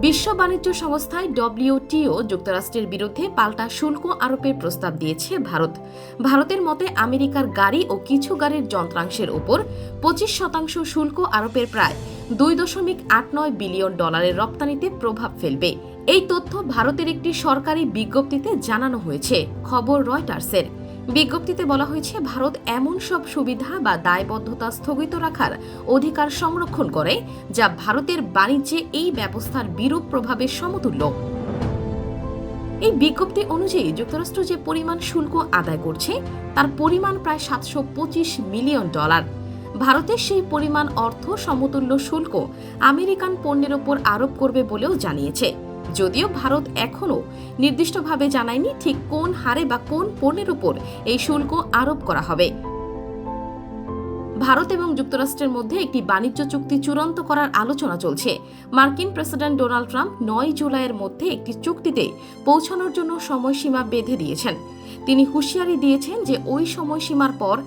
বিশ্ব বাণিজ্য সংস্থায় WTO যুক্তরাষ্ট্রের বিরুদ্ধে পাল্টা শুল্ক আরোপের প্রস্তাব দিয়েছে ভারতের মতে আমেরিকার গাড়ি ও কিছু গাড়ির যন্ত্রাংশের উপর 25% শুল্ক আরোপের প্রায় $2.89 বিলিয়ন রপ্তানিতে প্রভাব ফেলবে। এই তথ্য ভারতের একটি সরকারি বিজ্ঞপ্তিতে জানানো হয়েছে। খবর রয়টার্সের। বিজ্ঞপ্তিতে বলা হয়েছে, ভারত এমন সব সুবিধা বা দায়বদ্ধতা স্থগিত রাখার অধিকার সংরক্ষণ করে যা ভারতের বাণিজ্যে এই ব্যবস্থার বিরূপ প্রভাবের সমতুল্য। এই বিজ্ঞপ্তি অনুযায়ী যুক্তরাষ্ট্র যে পরিমাণ শুল্ক আদায় করছে তার পরিমাণ প্রায় $725 মিলিয়ন। ভারতের সেই পরিমাণ অর্থ সমতুল্য শুল্ক আমেরিকান পণ্যের ওপর আরোপ করবে বলেও জানিয়েছে। যদিও ভারত এখনও নির্দিষ্টভাবে জানায়নি ঠিক কোন হারে বা কোন পণ্যের উপর এই শুল্ক আরোপ করা হবে। ভারত এবং যুক্তরাষ্ট্রের মধ্যে একটি বাণিজ্য চুক্তি চূড়ান্ত করার আলোচনা চলছে। মার্কিন প্রেসিডেন্ট ডোনাল্ড ট্রাম্প 9 জুলাইয়ের মধ্যে একটি চুক্তিতে পৌঁছানোর জন্য সময়সীমা বেঁধে দিয়েছেন। তিনি হুঁশিয়ারি দিয়েছেন যে ওই সময়সীমার পর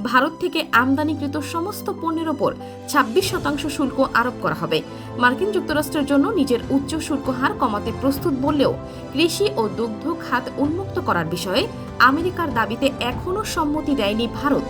ভারত থেকে আমদানিকৃত সমস্ত পণ্যের ওপর 26% শুল্ক আরোপ করা হবে। মার্কিন যুক্তরাষ্ট্রের জন্য নিজের উচ্চ শুল্ক হার কমাতে প্রস্তুত বললেও কৃষি ও দুগ্ধ খাত উন্মুক্ত করার বিষয়ে আমেরিকার দাবিতে এখনও সম্মতি দেয়নি ভারত।